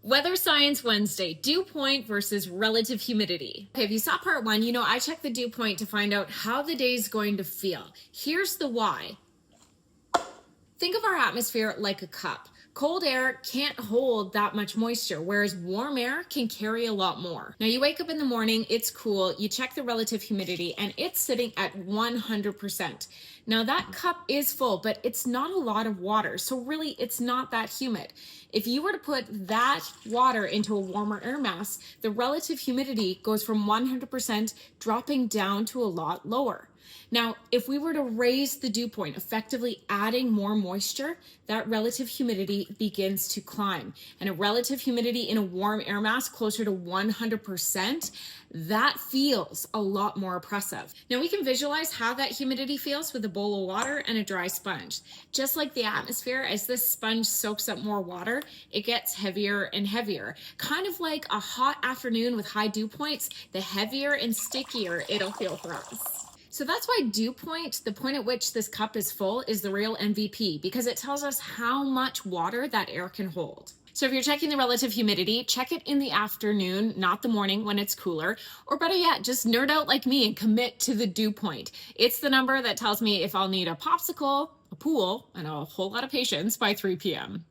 Weather Science Wednesday, dew point versus relative humidity. Okay, if you saw part one, you know I check the dew point to find out how the day is going to feel. Here's the why. Think of our atmosphere like a cup. Cold air can't hold that much moisture, whereas warm air can carry a lot more. Now you wake up in the morning, it's cool, you check the relative humidity, and it's sitting at 100%. Now that cup is full, but it's not a lot of water, so really it's not that humid. If you were to put that water into a warmer air mass, the relative humidity goes from 100% dropping down to a lot lower. Now, if we were to raise the dew point, effectively adding more moisture, that relative humidity begins to climb. And a relative humidity in a warm air mass closer to 100%, that feels a lot more oppressive. Now, we can visualize how that humidity feels with a bowl of water and a dry sponge. Just like the atmosphere, as this sponge soaks up more water, it gets heavier and heavier. Kind of like a hot afternoon with high dew points, the heavier and stickier it'll feel for us. So that's why dew point, the point at which this cup is full, is the real MVP, because it tells us how much water that air can hold. So if you're checking the relative humidity, check it in the afternoon, not the morning when it's cooler, or better yet, just nerd out like me and commit to the dew point. It's the number that tells me if I'll need a popsicle, a pool, and a whole lot of patience by 3 p.m.